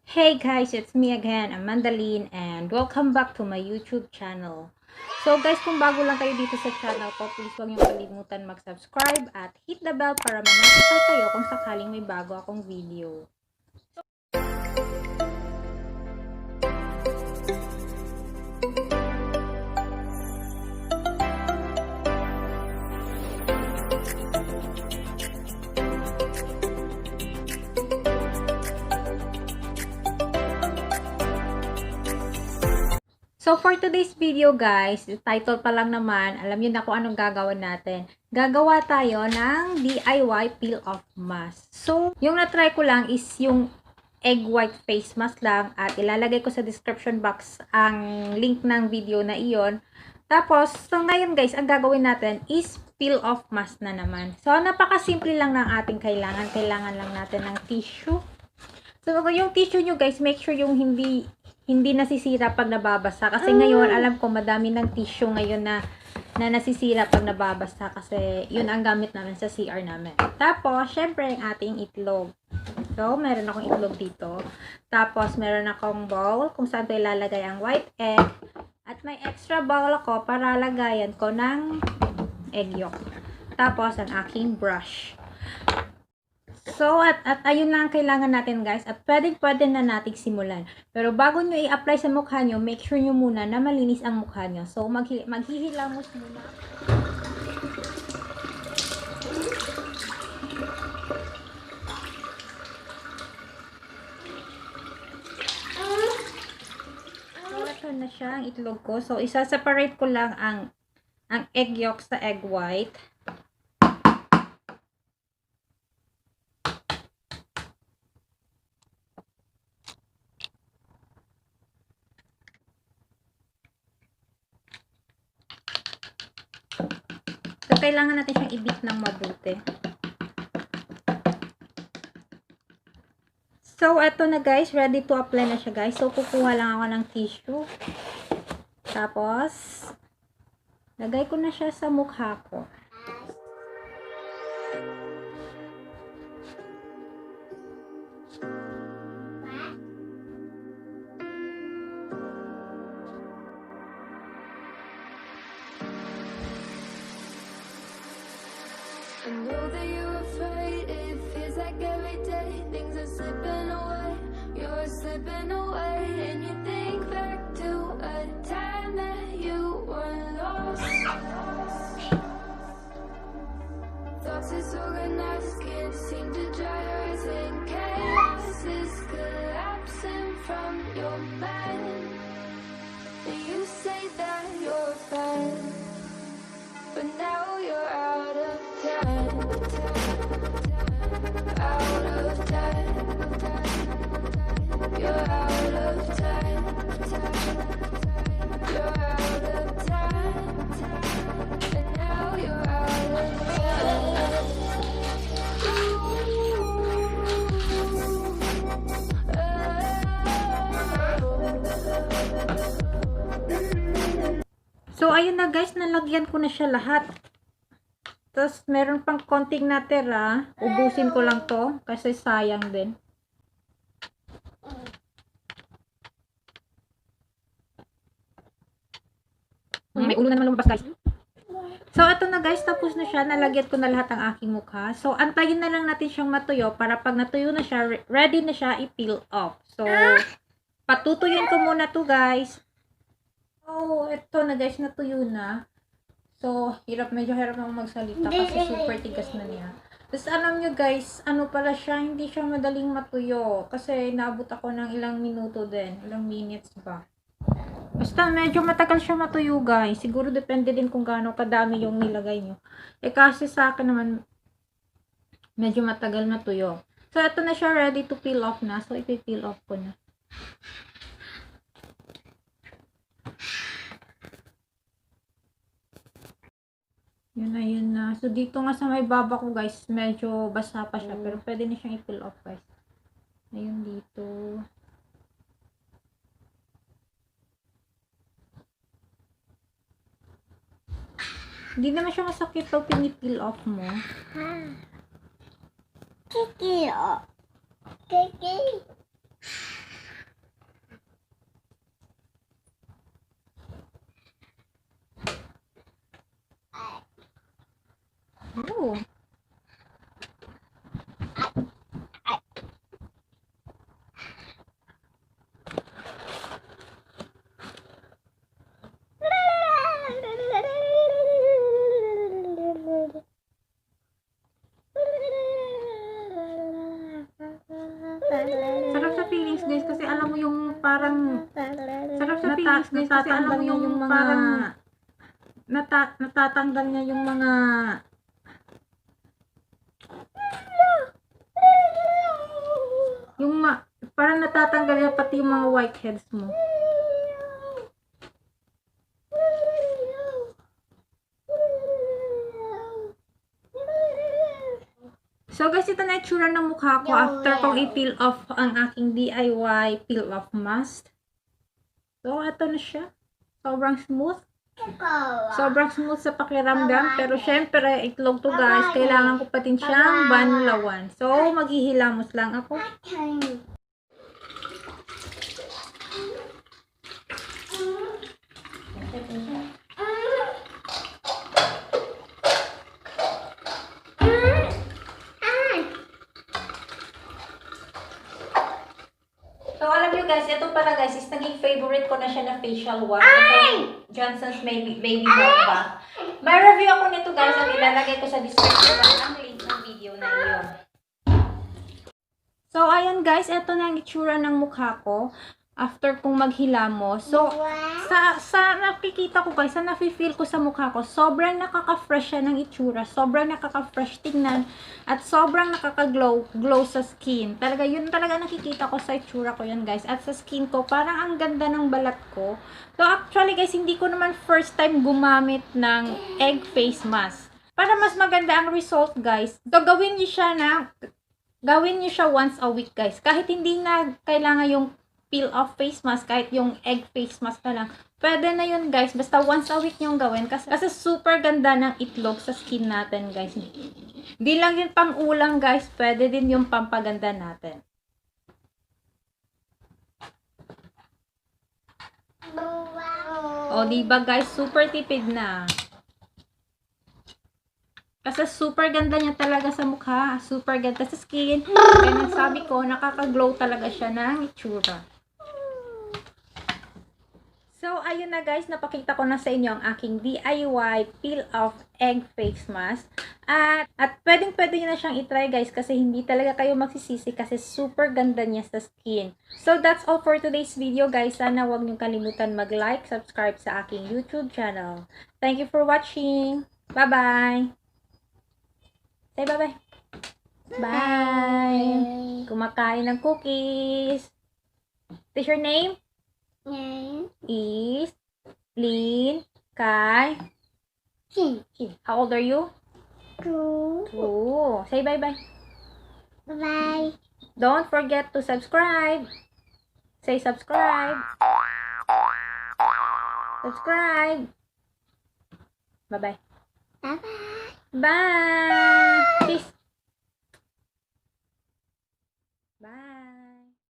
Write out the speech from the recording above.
Hey guys, it's me again, Amandalene, and welcome back to my YouTube channel. So guys, kung bago lang kayo dito sa channel ko, please huwag niyong kalimutan mag-subscribe at hit the bell para ma-notify kayo kung sakaling may bago akong video. So, for today's video guys, title pa lang naman, alam niyo na kung anong gagawin natin. Gagawa tayo ng DIY peel-off mask. So, yung na-try ko lang is yung egg white face mask lang at ilalagay ko sa description box ang link ng video na iyon. Tapos, so ngayon guys, ang gagawin natin is peel-off mask na naman. So, napakasimple lang ng ating kailangan. Kailangan lang natin ng tissue. So, yung tissue nyo guys, make sure yung hindi nasisira pag nababasa. Kasi ngayon, alam ko, madami ng tissue ngayon na nasisira pag nababasa. Kasi yun ang gamit namin sa CR namin. Tapos, syempre, ang ating itlog. So, meron akong itlog dito. Tapos, meron akong bowl kung saan ko ilalagay ang white egg. At may extra bowl ako para lagayan ko ng egg yolk. Tapos, ang aking brush. So, at ayun lang ang kailangan natin guys. At pwede na nating simulan. Pero bago nyo i-apply sa mukha nyo, make sure nyo muna na malinis ang mukha nyo. So, maghihilamos muna. So, ito na siya ang itlog ko. So, isa-separate ko lang ang egg yolk sa egg white. So, kailangan natin siyang i-beat ng mabuti. So, eto na guys. Ready to apply na siya guys. So, kukuha lang ako ng tissue. Tapos, lagay ko na siya sa mukha ko. I know that you're afraid, it feels like every day things are slipping away, you're slipping away, and you think back to a time that you were lost. Thoughts disorganized, can't seem to dry your eyes, and chaos is collapsing from your mind. And you say that you're fine, but now you're out of time, out of time, you're out of time, you're out of time, and now you're out of time. So, ayun na guys, nalagyan ko na siya lahat. Tapos, meron pang konting natira. Ubusin ko lang to kasi sayang din. May ulo na naman lumabas guys. So, ito na guys, tapos na siya. Nalagyan ko na lahat ang aking mukha. So, antayin na lang natin siyang matuyo para pag natuyo na siya, ready na siya i-peel off. So, patutuyuin ko muna to guys. So, ito na guys, natuyo na. So, medyo hirap na magsalita kasi super tigas na niya. Tapos, alam nyo guys, ano pala siya, hindi siya madaling matuyo. Kasi, naabot ako ng ilang minuto din. Ilang minutes ba. Basta, medyo matagal siya matuyo guys. Siguro depende din kung gaano kadami yung nilagay nyo. Kasi sa akin naman, medyo matagal matuyo. So, ito na siya, ready to peel off na. So, ipipeel off ko na. Yun na. So, dito nga sa may baba ko, guys, medyo basa pa siya. Pero, pwede na siyang i-peel off, guys. Ayun dito. Hindi naman siya masakit pag pinipeel off mo. Kiki. Kiki. guys kasi alam mo yung parang sarap sa feelings guys kasi alam mo yung mga natatanggal niya yung mga parang natatanggal niya pati yung mga whiteheads mo. So guys, ito na itsura ng mukha ko after kong i-peel off ang aking DIY peel off mask. So, ito na siya. Sobrang smooth. Sobrang smooth sa pakiramdam. Pero syempre, itlog to guys. Kailangan ko pa din siyang banlawan. So, maghihilamos lang ako. So, alam nyo guys, ito pala guys, is naging favorite ko na siya na facial wash. Ito, Johnson's Baby Melt Bath. May review ako nito guys, at ilalagay ko sa description ang link ng video na iyon. So, ayan guys, ito na ang itsura ng mukha ko after kong maghilamos. So, sa nakikita ko guys, sa nafe-feel ko sa mukha ko, sobrang nakaka-fresh siya ng itsura, sobrang nakaka-fresh tingnan, at sobrang nakaka-glow sa skin. Talaga, yun talaga nakikita ko sa itsura ko yun guys. At sa skin ko, parang ang ganda ng balat ko. So, actually guys, hindi ko naman first time gumamit ng egg face mask. Para mas maganda ang result guys, so gawin niyo siya once a week guys. Kahit hindi na kailangan yung peel off face mask, kahit yung egg face mask na lang, pwede na yun guys, basta once a week yung gawin kasi super ganda ng itlog sa skin natin guys. Di lang yun pang ulang guys, pwede din yung pampaganda natin. O diba guys, super tipid na. Kasi super ganda niya talaga sa mukha, super ganda sa skin, kaya nagsabi ko, nakaka-glow talaga siya ng itsura. So, ayun na guys, napakita ko na sa inyo ang aking DIY peel off egg face mask. At pwedeng-pwede nyo na siyang itry guys kasi hindi talaga kayo magsisisi kasi super ganda niya sa skin. So, that's all for today's video guys. Sana huwag nyo kalimutan mag-like, subscribe sa aking YouTube channel. Thank you for watching. Bye-bye! Say bye-bye! Bye! Kumakain ng cookies. What's your name? Is Lin Kai. How old are you? 2. 2. Say bye-bye. Bye. Don't forget to subscribe. Say subscribe. Subscribe. Bye-bye. Bye. Bye. Peace.